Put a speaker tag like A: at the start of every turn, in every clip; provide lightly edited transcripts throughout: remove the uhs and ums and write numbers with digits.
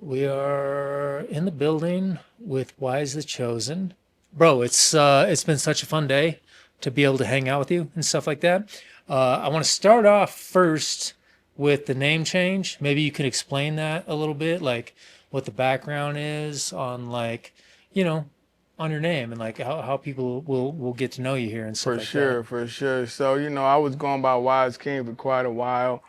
A: We are in the building with Wise the Chosen. Bro, it's been such a fun day to be able to hang out with you and stuff like that. I want to start off first with the name change. Maybe you could explain that a little bit, like what the background is on you know, on your name and like how people will get to know you here and stuff
B: For
A: like that.
B: sure, for sure. So, I was going by Wise King for quite a while.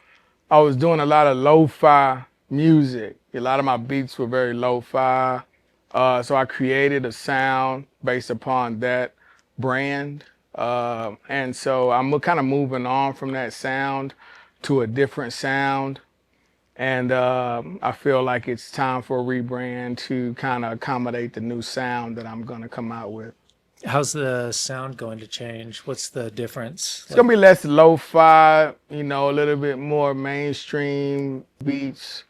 B: I was doing a lot of lo-fi music. A lot of my beats were very lo-fi. So I created a sound based upon that brand. And so I'm kind of moving on from that sound to a different sound. And I feel like it's time for a rebrand to kind of accommodate the new sound that I'm going to come out with.
A: How's the sound going to change? What's the difference?
B: It's
A: Like,
B: gonna be less lo-fi, a little bit more mainstream beats,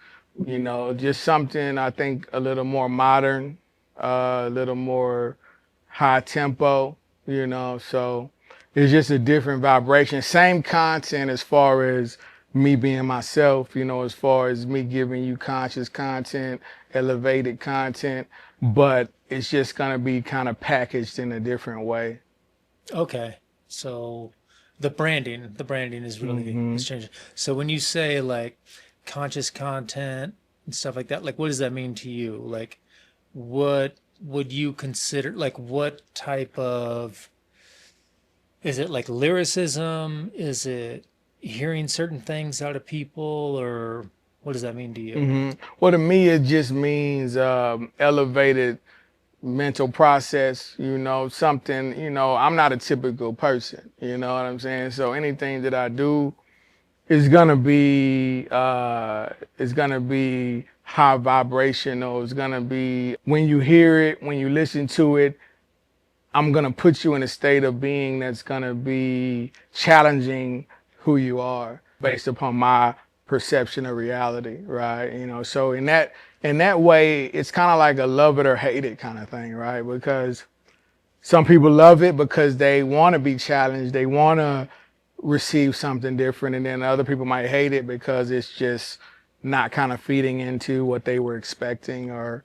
B: just something I think a little more modern, a little more high tempo, so it's just a different vibration. Same content as far as me being myself, as far as me giving you conscious content, elevated content, but it's just gonna be kind of packaged in a different way.
A: okay, so the branding is
B: hmm
A: changing. So when you say like conscious content and stuff like that, like what does that mean to you? Like what would you consider like what type of is it like lyricism? Is it hearing certain things out of people or what does that mean to you?
B: Well, to me, it just means elevated mental process, something, I'm not a typical person, you know what I'm saying? So anything that I do is gonna be high vibrational. It's gonna be when you hear it, when you listen to it, I'm gonna put you in a state of being that's gonna be challenging who you are based upon my perception of reality, right? So in that way, it's kind of like a love it or hate it kind of thing, right? Because some people love it because they want to be challenged, they want to receive something different, and then other people might hate it because it's just not kind of feeding into what they were expecting or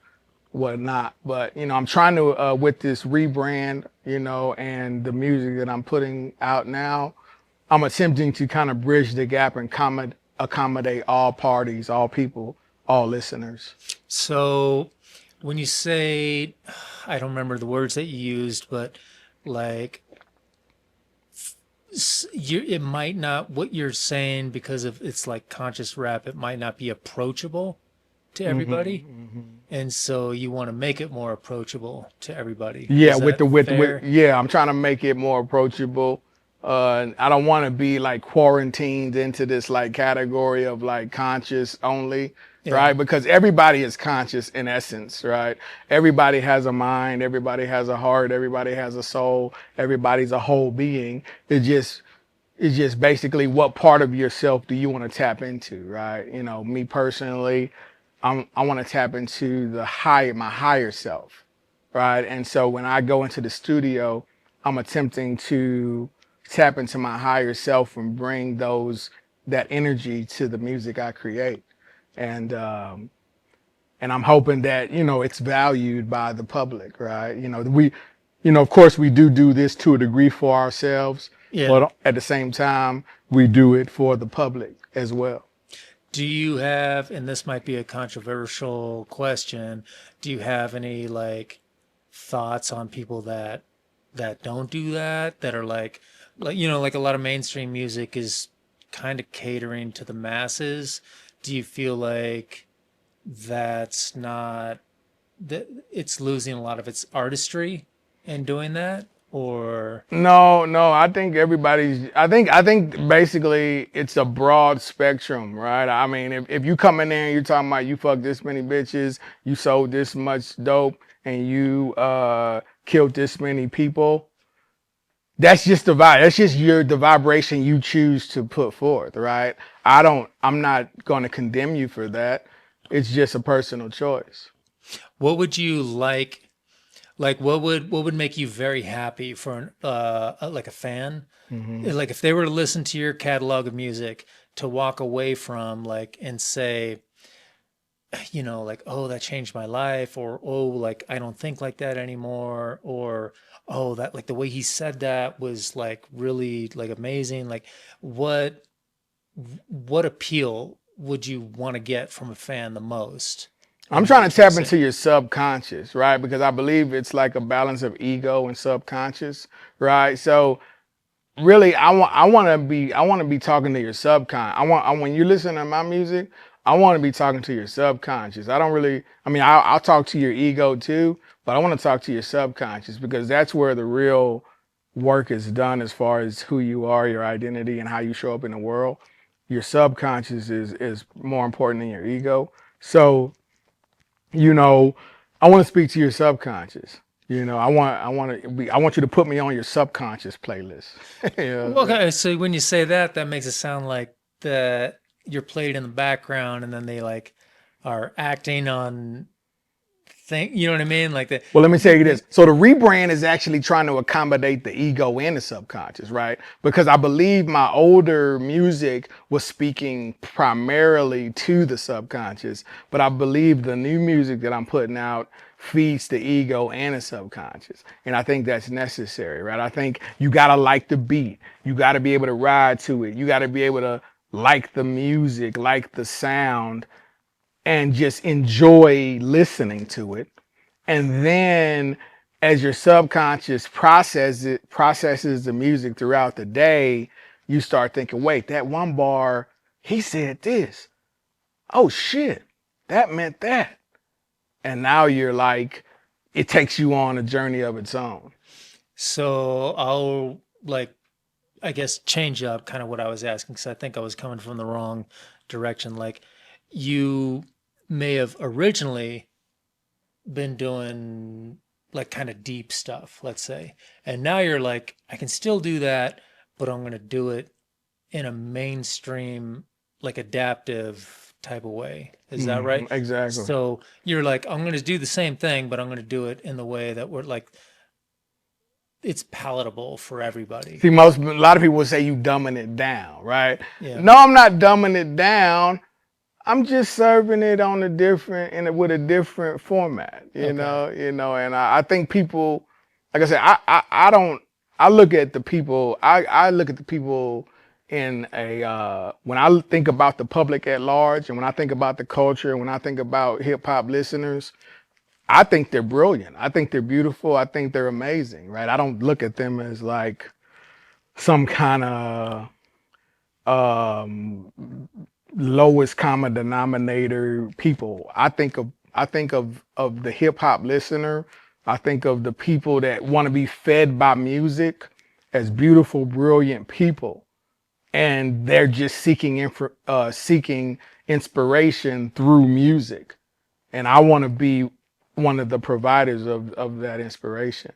B: whatnot. But I'm trying to with this rebrand, and the music that I'm putting out now, I'm attempting to kind of bridge the gap and accommodate all parties, all people, all listeners.
A: So when you say I don't remember the words that you used, but like it might not what you're saying because of it's like conscious rap, it might not be approachable to everybody, and so you want to make it more approachable to everybody.
B: Yeah,
A: Is
B: with
A: that
B: the with
A: fair?
B: yeah, I'm trying to make it more approachable. I don't want to be like quarantined into this like category of like conscious only,
A: Yeah.
B: right? Because everybody is conscious in essence, right? Everybody has a mind, everybody has a heart, everybody has a soul, everybody's a whole being. It's just basically what part of yourself do you want to tap into, right? Me personally, I want to tap into my higher self, right? And so when I go into the studio, I'm attempting to tap into my higher self and bring that energy to the music I create, and I'm hoping that it's valued by the public, right? Of course, we do this to a degree for ourselves,
A: Yeah.
B: but at the same time, we do it for the public as well.
A: Do you have, and this might be a controversial question, do you have any like thoughts on people that don't do that, that are like like a lot of mainstream music is kind of catering to the masses? Do you feel like that's not that it's losing a lot of its artistry in doing that? Or
B: No, no, I think basically it's a broad spectrum, right? I mean, if you come in there and you're talking about you fucked this many bitches, you sold this much dope, and you killed this many people, that's just the vibe. That's just the vibration you choose to put forth, right? I'm not going to condemn you for that. It's just a personal choice.
A: what would you like what would make you very happy for an like a fan?
B: hmm
A: Like if they were to listen to your catalog of music to walk away from like and say like, oh, that changed my life, or oh, like I don't think like that anymore, or oh, that like the way he said that was like really like amazing. Like what what appeal would you want to get from a fan the most
B: I'm
A: in what
B: trying to
A: you're
B: tap into
A: saying?
B: your subconscious, right? Because I believe it's like a balance of ego and subconscious, right? So really I want to be talking to your subconscious. When you listen to my music, I want to be talking to your subconscious. I don't really, I mean, I'll talk to your ego too, but I want to talk to your subconscious because that's where the real work is done as far as who you are, your identity, and how you show up in the world. Your subconscious is more important than your ego. So, you know, I want to speak to your subconscious. I want you to put me on your subconscious playlist. You know what I'm
A: Well,
B: saying?
A: okay, so when you say that, that makes it sound like that you're played in the background, and then they like are acting on thing. You know what I mean? Like the
B: Well, let me tell you
A: they,
B: this. So the rebrand is actually trying to accommodate the ego and the subconscious, right? Because I believe my older music was speaking primarily to the subconscious, but I believe the new music that I'm putting out feeds the ego and the subconscious. And I think that's necessary, right? I think you got to like the beat. You got to be able to ride to it. You got to be able to like the music, like the sound, and just enjoy listening to it. And then as your subconscious processes the music throughout the day, you start thinking, wait, that one bar, he said this. Oh shit, that meant that. And now you're like, it takes you on a journey of its own.
A: so I'll like I guess change up kind of what I was asking because I think I was coming from the wrong direction. Like you may have originally been doing like kind of deep stuff, let's say, and now you're like, I can still do that, but I'm going to do it in a mainstream, like adaptive type of way. Is that right?
B: Exactly.
A: So you're like, I'm going to do the same thing, but I'm going to do it in the way that we're like, it's palatable for everybody.
B: See, a lot of people would say you dumbing it down, right?
A: Yeah.
B: No, I'm not dumbing it down. I'm just serving it on a different with a different format,
A: Okay.
B: and I think people, like I said, I don't I look at the people I look at the people in a when I think about the public at large and when I think about the culture, when I think about hip hop listeners, I think they're brilliant. I think they're beautiful. I think they're amazing, right? I don't look at them as like some kind of um lowest common denominator people. I think of the hip hop listener. I think of the people that want to be fed by music as beautiful, brilliant people, and they're just seeking inspiration through music. And I want to be one of the providers of that inspiration.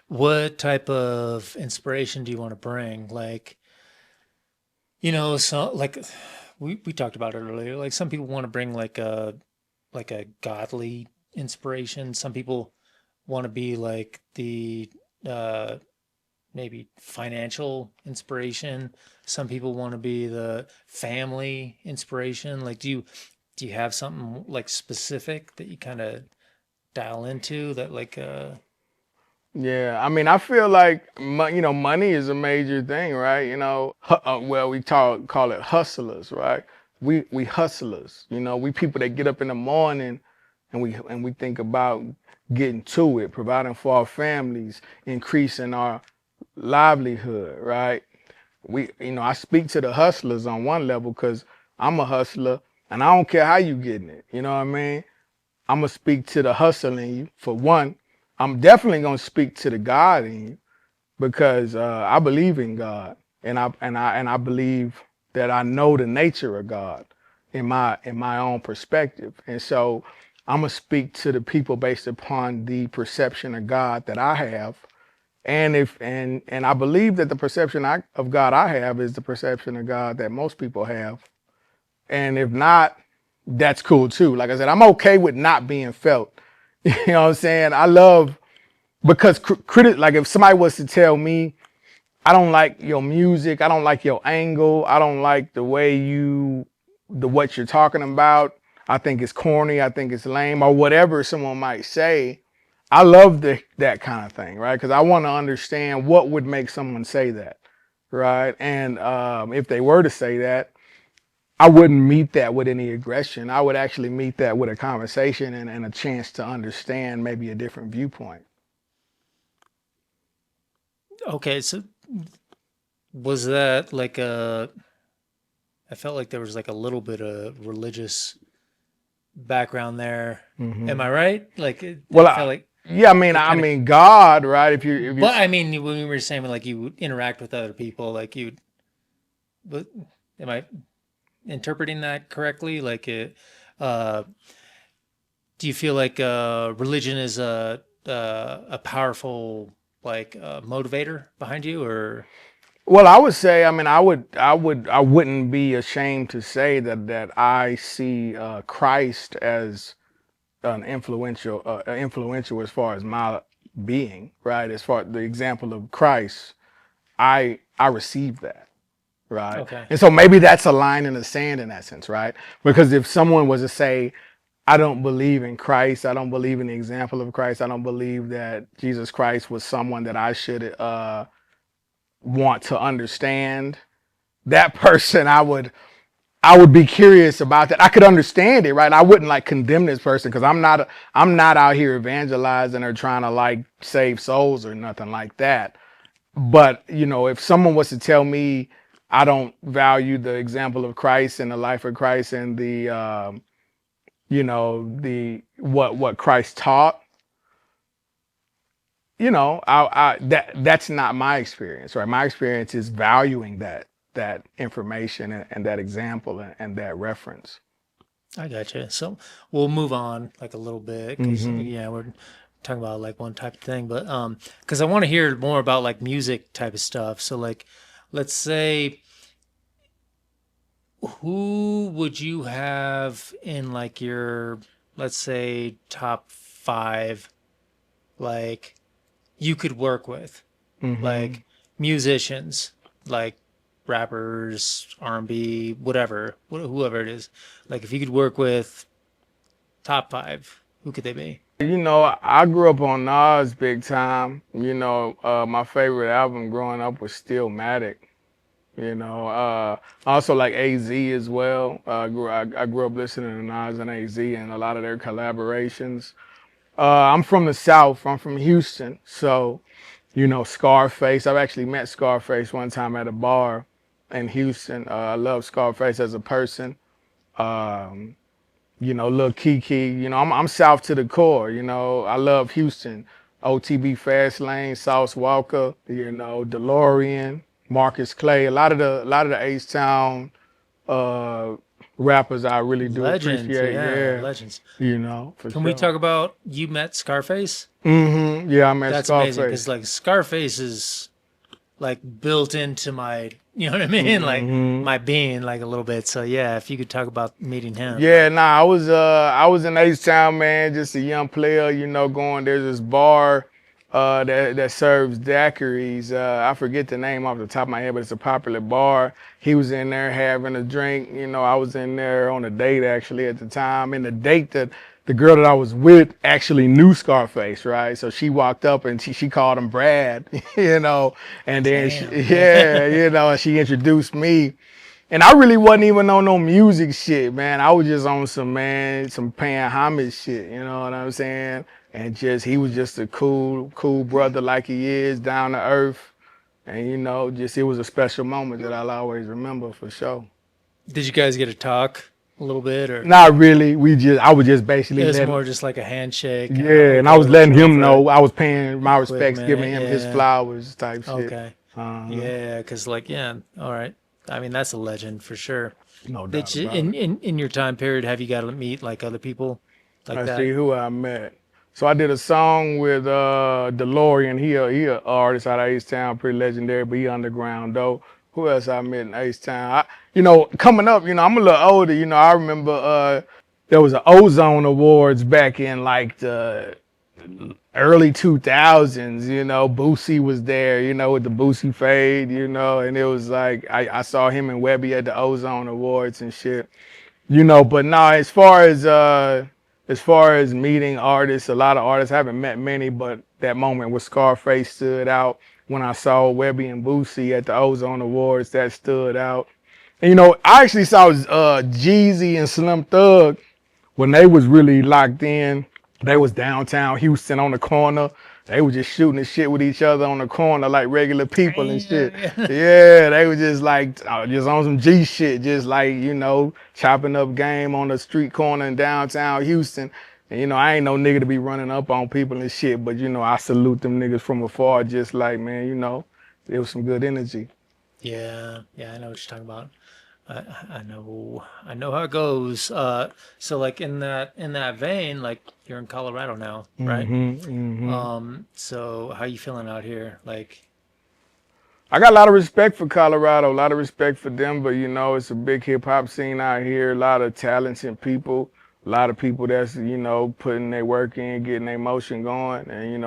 A: What type of inspiration do you want to bring? Like, so like we talked about it earlier. Like some people want to bring like a godly inspiration. Some people want to be like the uh maybe financial inspiration. Some people want to be the family inspiration. Like do you have something like specific that you kind of dial into that like
B: Yeah, I mean, I feel like money is a major thing, right? Well, we call it hustlers, right? We hustlers. We people that get up in the morning and we think about getting to it, providing for our families, increasing our livelihood, right? I speak to the hustlers on one level because I'm a hustler and I don't care how you getting it. You know what I mean? I'm gonna speak to the hustle in you for one. I'm definitely gonna speak to the God in you because I believe in God and I believe that I know the nature of God in my own perspective. And so I'm gonna speak to the people based upon the perception of God that I have. And I believe that the perception of God I have is the perception of God that most people have. And if not, that's cool too. Like I said, I'm okay with not being felt. You know what I'm saying? I love because like if somebody was to tell me, I don't like your music, I don't like your angle, I don't like the way what you're talking about, I think it's corny. I think it's lame, or whatever someone might say. I love that kind of thing, right? Because I want to understand what would make someone say that, right? And if they were to say that, I wouldn't meet that with any aggression. I would actually meet that with a conversation and a chance to understand maybe a different viewpoint.
A: Okay, so was that like a? I felt like there was like a little bit of religious background there. Am I right? Like
B: Well,
A: I felt like
B: yeah,
A: it
B: I
A: kind of.
B: mean, God, right? If you,
A: But I mean, when you were saying like you would interact with other people, like you, but am I interpreting that correctly? Like, uh, do you feel like religion is a powerful like motivator behind you, or
B: well, I would say, I mean, I wouldn't be ashamed to say that I see Christ as influential as far as my being, right? As far as the example of Christ, I receive that. Right.
A: okay?
B: And so maybe that's a line in the sand in that sense, right? Because if someone was to say, I don't believe in Christ, I don't believe in the example of Christ, I don't believe that Jesus Christ was someone that I should want to understand, that person I would be curious about that. I could understand it, right? I wouldn't like condemn this person because I'm not out here evangelizing or trying to like save souls or nothing like that. But you know, if someone was to tell me I don't value the example of Christ and the life of Christ and the you know the what Christ taught, you know, that's not my experience, right? My experience is valuing that information and that example and that reference.
A: I gotcha. So we'll move on like a little bit because
B: Hmm.
A: yeah, we're talking about like one type of thing, but because I want to hear more about like music type of stuff. So like, let's say, who would you have in like your, let's say, top five, like you could work with,
B: Hmm.
A: like musicians, like rappers, R&B, whatever, whoever it is. Like if you could work with top five, who could they be?
B: You know, I grew up on Nas big time. You know, my favorite album growing up was Stillmatic. You know, I also like AZ as well. I grew up listening to Nas and AZ and a lot of their collaborations. I'm from the South. I'm from Houston, so you know Scarface. I've actually met Scarface one time at a bar in Houston. I love Scarface as a person. Um, you know, Lil Kiki. You know, I'm South to the core. You know, I love Houston. OTB Fast Lane, Sauce Walker. You know, DeLorean, Marcus Clay. A lot of the H Town uh, rappers I really do
A: Legends,
B: appreciate.
A: yeah,
B: Yeah,
A: legends.
B: you know, for
A: Can we
B: sure.
A: talk about you met Scarface?
B: Yeah, I met
A: That's amazing because
B: Scarface.
A: like Scarface is like built into my, you know what I mean? Like
B: Hmm.
A: my being like a little bit. So yeah, if you could talk about meeting him,
B: Yeah,
A: like
B: nah, I was in H-Town, man, just a young player, you know, going there's this bar that serves daiquiris. I forget the name off the top of my head, but it's a popular bar. He was in there having a drink, you know, I was in there on a date actually at the time. And the date that the girl that I was with actually knew Scarface, right? So she walked up and she called him Brad, you know, and then she,
A: damn,
B: yeah,
A: yeah.
B: you know, and she introduced me. And I really wasn't even on no music shit, man. I was just on some paying homage shit, you know what I'm saying? And just he was just a cool brother like he is, down to earth. And you know, just it was a special moment that I'll always remember for sure.
A: Did you guys get to talk a little bit, or
B: Not really. I was just
A: it
B: basically
A: was
B: letting,
A: more just like a handshake, kind of
B: yeah, and I
A: okay,
B: was
A: let's
B: letting
A: chill
B: him
A: for a
B: know I was paying my
A: quick
B: respects, giving
A: minute,
B: him his
A: yeah,
B: flowers type shit.
A: okay,
B: Uh-huh.
A: yeah, because like yeah, all right. I mean that's a legend for sure.
B: No doubt
A: Did you,
B: about it.
A: in your time period have you got to meet like other people like
B: Let's see
A: that?
B: who I met. So I did a song with DeLorean. He a artist out of East Town, pretty legendary, but he underground though. Who else I met in East Town? You know, coming up, you know, I'm a little older. You know, I remember there was an Ozone Awards back in like the early 2000s. You know, Boosie was there. You know, with the Boosie fade. You know, and it was like I saw him and Webby at the Ozone Awards and shit. But no, as far as meeting artists, a lot of artists, I haven't met many, but that moment with Scarface stood out. When I saw Webby and Boosie at the Ozone Awards, that stood out. And I actually saw Jeezy and Slim Thug when they was really locked in. They was downtown Houston on the corner. They was just shooting the shit with each other on the corner like regular people and shit.
A: Damn, yeah.
B: Yeah, they was just like just on some G shit, just like chopping up game on the street corner in downtown Houston. And I ain't no nigga to be running up on people and shit, but I salute them niggas from afar, just like man, it was some good energy.
A: Yeah, yeah, I know what you're talking about. I know how it goes. So like in that vein, like you're in Colorado now, right?
B: Mm-hmm.
A: So how you feeling out here? Like,
B: I got a lot of respect for Colorado, a lot of respect for Denver. It's a big hip hop scene out here, a lot of talented people, a lot of people that's, putting their work in, getting their motion going. And,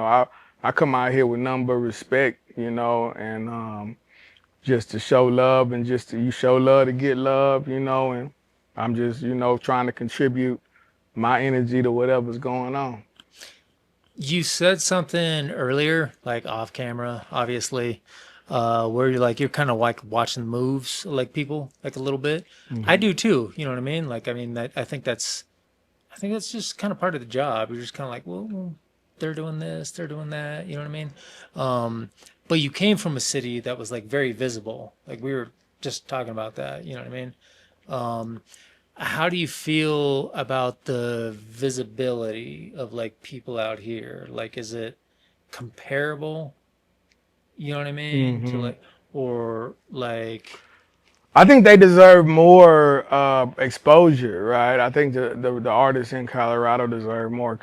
B: I come out here with nothing but respect, and just to show love and just to you show love to get love, and I'm just, trying to contribute my energy to whatever's going on.
A: you said something earlier, like off camera, obviously, where you're kind of like watching the moves, of, like people, like a little bit. I
B: Hmm.
A: do too. You know what I mean? Like, I mean, I think that's just kind of part of the job. You're just kind of like, well, they're doing this, they're doing that. You know what I mean? Um, but you came from a city that was like very visible. Like we were just talking about that. You know what I mean? Um, how do you feel about the visibility of like people out here? Like, is it comparable? You know what I mean? To
B: Hmm.
A: like, or like,
B: I think they deserve more exposure, right? I think the artists in Colorado deserve more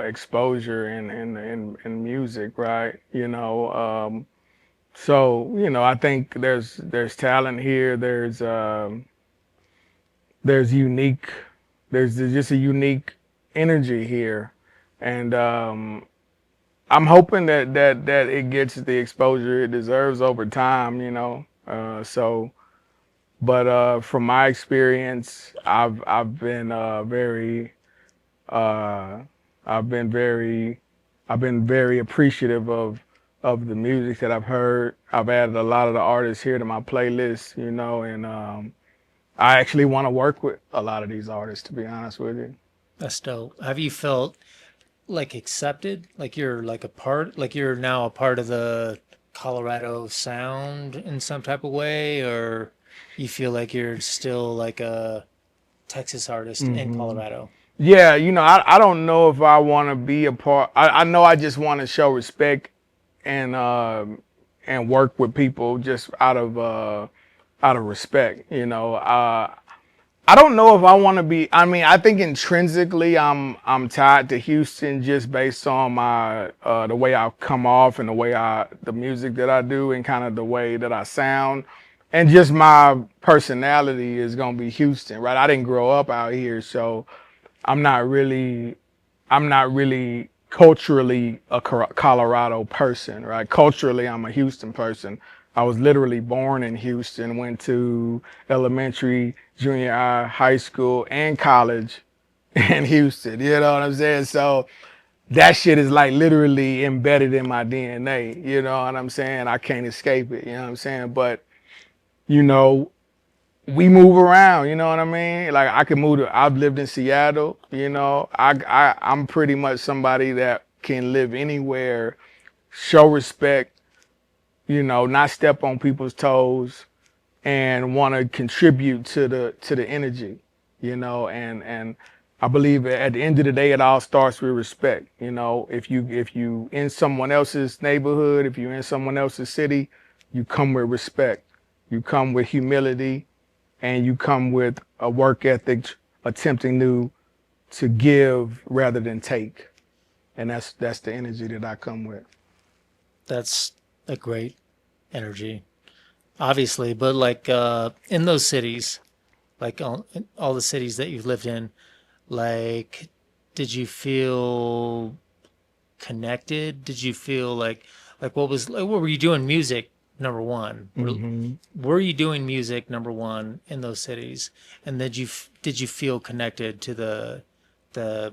B: exposure in music, right? So I think there's talent here. There's unique. There's just a unique energy here, and I'm hoping that it gets the exposure it deserves over time. So. But from my experience, uh, I've been very I've been very appreciative of the music that I've heard. I've added a lot of the artists here to my playlist, and I actually want to work with a lot of these artists, to be honest with you.
A: that's dope. Have you felt like accepted? Like you're like a part, like you're now a part of the Colorado sound in some type of way, or you feel like you're still like a Texas artist in
B: Hmm.
A: Colorado?
B: Yeah, I don't know if I want to be a part. I know I just want to show respect and work with people just out of respect. I don't know if I want to be. I mean, I think intrinsically I'm tied to Houston just based on my the way I come off and the music that I do and kind of the way that I sound and just my personality is gonna be Houston, right? I didn't grow up out here, so I'm not really I'm not really culturally a Colorado person, right? Culturally, I'm a Houston person. I was literally born in Houston, went to elementary, junior high, high school, and college in Houston. You know what I'm saying? So that shit is like literally embedded in my DNA. You know what I'm saying? I can't escape it. You know what I'm saying? But, you know, we move around, you know what I mean? Like I can move to, I've lived in Seattle, I'm pretty much somebody that can live anywhere, show respect, not step on people's toes and want to contribute to the energy, and I believe at the end of the day it all starts with respect. If you in someone else's neighborhood, if you're in someone else's city, you come with respect. You come with humility and you come with a work ethic attempting to give rather than take. And that's the energy that I come with.
A: That's a great energy, obviously. But like in those cities, like all the cities that you've lived in, like, did you feel connected? Did you feel like what was like what were you doing music number one?
B: Hmm.
A: Were you doing music, number one, in those cities? And did you feel connected to the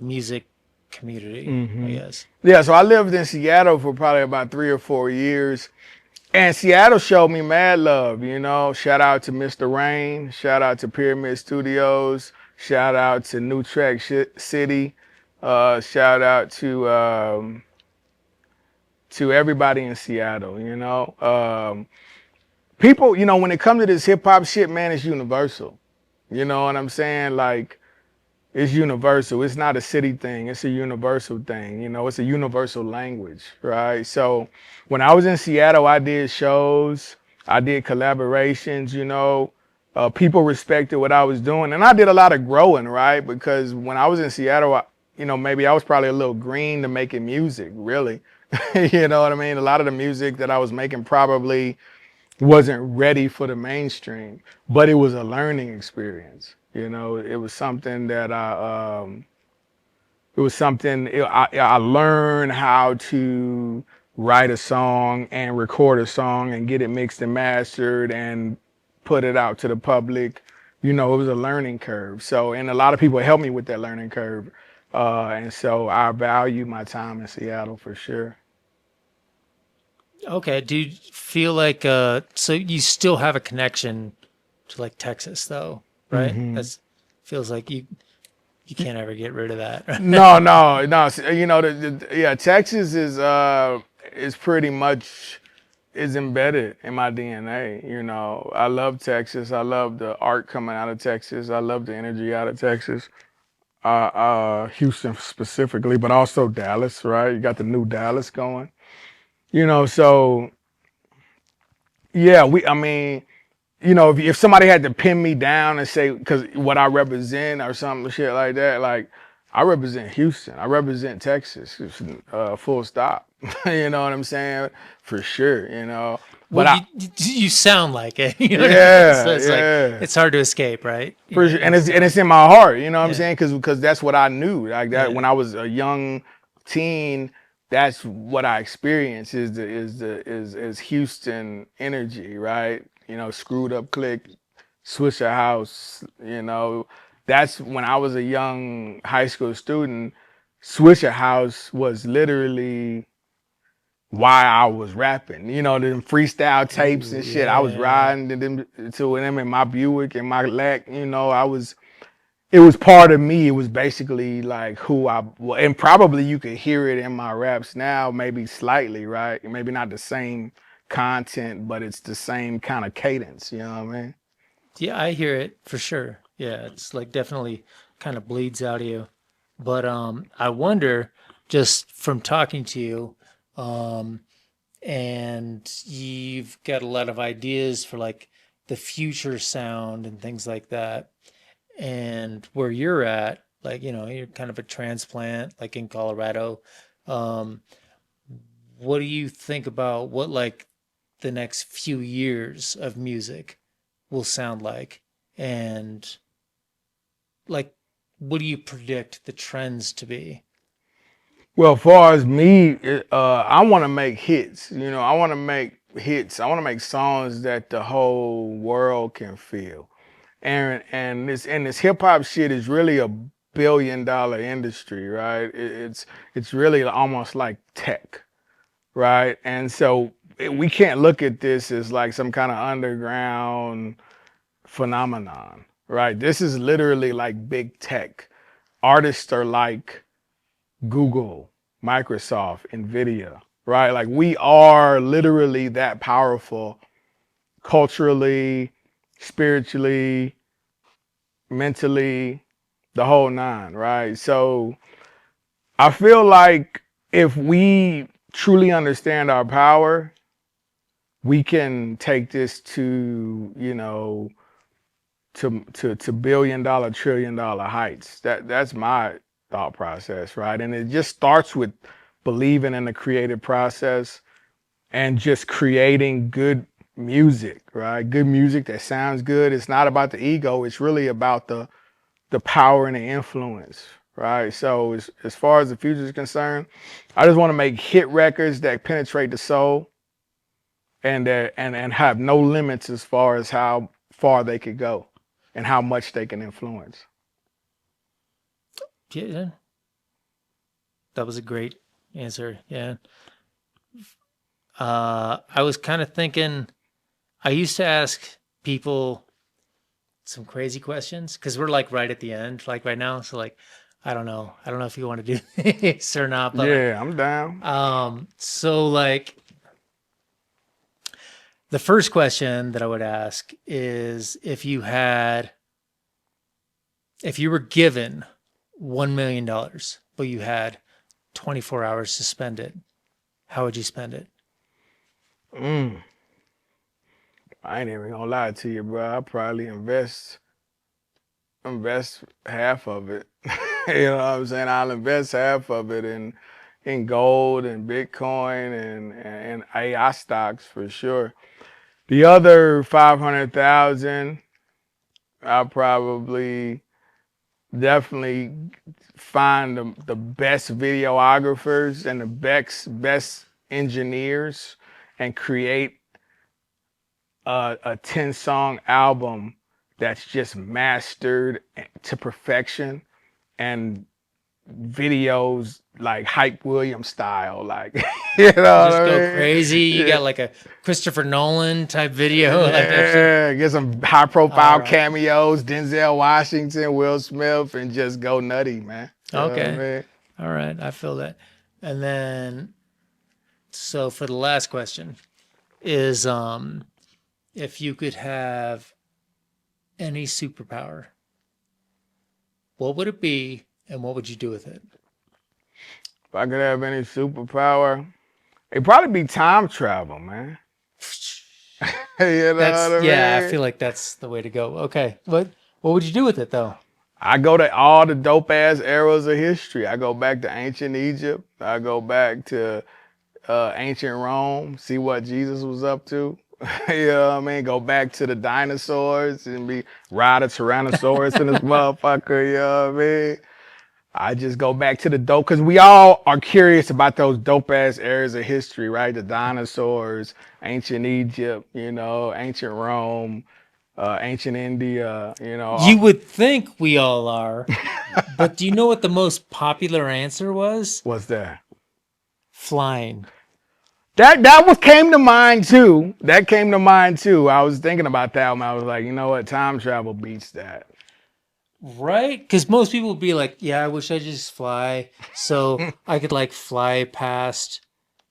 A: music community, I
B: Hmm.
A: guess?
B: Yeah, so I lived in Seattle for probably about 3 or 4 years. And Seattle showed me mad love, you know. Shout out to Mr. Rain. Shout out to Pyramid Studios. Shout out to New Track City. Shout out to everybody in Seattle, you know. People, you know, when it comes to this hip hop shit, man, it's universal. You know what I'm saying? Like, it's universal. It's not a city thing. It's a universal thing. You know, it's a universal language, right? So when I was in Seattle, I did shows, I did collaborations, you know. People respected what I was doing. And I did a lot of growing, right? Because when I was in Seattle, you know, maybe I was probably a little green to making music, really. You know what I mean? A lot of the music that I was making probably wasn't ready for the mainstream, but it was a learning experience. You know, it was something that I learned how to write a song and record a song and get it mixed and mastered and put it out to the public. You know, it was a learning curve. So, and a lot of people helped me with that learning curve. And so I value my time in Seattle for sure.
A: Okay. Do you feel like so you still have a connection to like Texas though, right?
B: Hmm.
A: That's feels like you can't ever get rid of that.
B: No, no, no. You know, yeah, Texas is pretty much is embedded in my DNA. You know, I love Texas. I love the art coming out of Texas. I love the energy out of Texas. Houston specifically, but also Dallas. Right, you got the new Dallas going. You know, so yeah, I mean, you know, if somebody had to pin me down and say, because what I represent or something, shit like that, like I represent Houston, I represent Texas, full stop. You know what I'm saying? For sure, you know.
A: Well,
B: But I,
A: you sound like it. You know what I mean? So
B: yeah,
A: it's like
B: yeah.
A: it's hard to escape, right?
B: For
A: Yeah,
B: sure.
A: you
B: And
A: still,
B: it's in my heart, you know what I'm
A: yeah,
B: saying? Because that's what I knew. Like that
A: yeah,
B: when I was a young teen, that's what I experienced is Houston energy, right? You know, screwed up click, Swisher House, you know. That's when I was a young high school student. Swisher House was literally why I was rapping. You know, them freestyle tapes
A: ooh,
B: and shit. I was
A: yeah,
B: riding to them in my Buick and my Lac. You know, it was part of me. It was basically like who I well, and probably you could hear it in my raps now, maybe slightly, right? Maybe not the same content, but it's the same kind of cadence. You know what I mean?
A: yeah. I hear it for sure. Yeah, it's like definitely kind of bleeds out of you. But I wonder, just from talking to you, um, and you've got a lot of ideas for like the future sound and things like that. And where you're at, like, you know, you're kind of a transplant, like in Colorado. Um, what do you think about what like the next few years of music will sound like? And like, what do you predict the trends to be?
B: Well, as far as me, I want to make hits. You know, I want to make hits. I want to make songs that the whole world can feel. And this hip hop shit is really a billion-dollar industry, right? It's really almost like tech, right? And so we can't look at this as like some kind of underground phenomenon, right? This is literally like big tech. Artists are like Google, Microsoft, Nvidia, right? Like we are literally that powerful culturally, spiritually, mentally, the whole nine, right? So I feel like if we truly understand our power, we can take this to, you know, to billion-dollar, trillion-dollar heights. That's my thought process, right? And it just starts with believing in the creative process and just creating good music, right? Good music that sounds good. It's not about the ego. It's really about the power and the influence, right? So as far as the future is concerned, I just want to make hit records that penetrate the soul and have no limits as far as how far they could go and how much they can influence.
A: Yeah, that was a great answer. Yeah. I was kind of thinking, I used to ask people some crazy questions because we're like right at the end, like right now. So like, I don't know. I don't know if you want to do this or not, but
B: Yeah, I'm down.
A: so like the first question that I would ask is if you were given $1 million, but you had 24 hours to spend it, how would you spend it?
B: Mm, I ain't even gonna lie to you, bro. I probably invest half of it. You know what I'm saying? I'll invest half of it in gold and Bitcoin and AI stocks for sure. The other 500,000, I'll probably definitely find the best videographers and the best engineers and create a 10-song album that's just mastered to perfection and videos like Hype Williams style, like you know what
A: Just go
B: I mean?
A: crazy. You
B: Yeah.
A: got like a Christopher Nolan type video, like that shit.
B: Yeah, get some
A: All
B: high-profile
A: right.
B: cameos, Denzel Washington, Will Smith, and just go nutty, man. You know what I
A: Okay.
B: mean?
A: All right. I feel that. And then, so for the last question is, if you could have any superpower, what would it be and what would you do with it?
B: If I could have any superpower, it'd probably be time travel, man. You know
A: That's,
B: what
A: yeah, I
B: I mean?
A: feel like that's the way to go. Okay. What would you do with it though?
B: I go to all the dope ass eras of history. I go back to ancient Egypt. I go back to ancient Rome, see what Jesus was up to. You know what I mean? Go back to the dinosaurs and be ride a Tyrannosaurus in this motherfucker. You know what I mean? I just go back to the dope because we all are curious about those dope ass areas of history, right? The dinosaurs, ancient Egypt, you know, ancient Rome, ancient India, you know.
A: You would think we all are, but do you know what the most popular answer was?
B: What's that?
A: Flying.
B: That was came to mind too. That came to mind too. I was thinking about that when I was like, you know what, time travel beats that.
A: Right? Because most people would be like, yeah, I wish I just fly so I could like fly past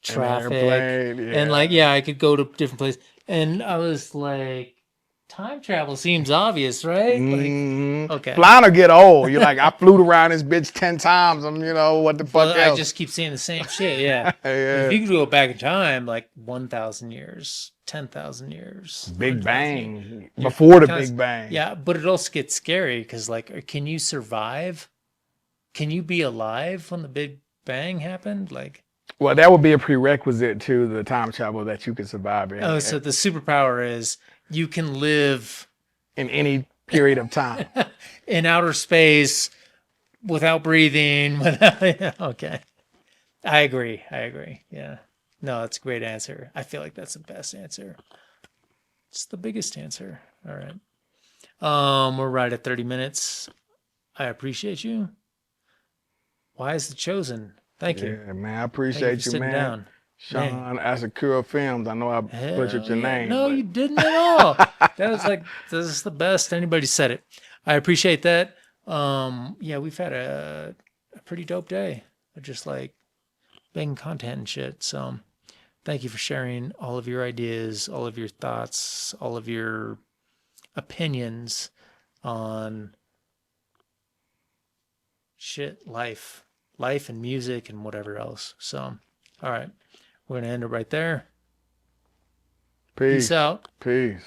B: An
A: traffic
B: airplane,
A: and like,
B: yeah.
A: yeah, I could go to different places. And I was like, time travel seems obvious, right? Like, okay.
B: Flying or get old. You're like, I flew around this bitch 10 times. I'm, you know, what the fuck
A: But I
B: else?
A: just keep saying the same shit. Yeah. But if
B: Yeah.
A: you could go back in time, like 1,000 years, 10,000 years,
B: Big
A: 100,000 years,
B: Bang.
A: you're
B: Before the
A: kind of,
B: Big Bang.
A: yeah. But it also gets scary because, like, can you survive? Can you be alive when the Big Bang happened? Like,
B: Well, that would be a prerequisite to the time travel that you can survive
A: oh, so the superpower is you can live
B: in any period of time.
A: in outer space without breathing. Without, okay. I agree. I agree. Yeah. No, that's a great answer. I feel like that's the best answer. It's the biggest answer. All right. We're right at 30 minutes. I appreciate you. Wise the chosen. Thank you.
B: Yeah, man. I
A: Thank you for
B: appreciate you,
A: sitting
B: man.
A: down. Man,
B: Sean Asakura Films. I know I butchered
A: hell
B: your
A: yeah.
B: name,
A: No,
B: but
A: you didn't at all. That was like, this is the best anybody said it. I appreciate that. Yeah, we've had a pretty dope day of just like making content and shit. So thank you for sharing all of your ideas, all of your thoughts, all of your opinions on shit, life and music and whatever else. So, all right, we're going to end it right there. Peace
B: peace.
A: out.
B: Peace.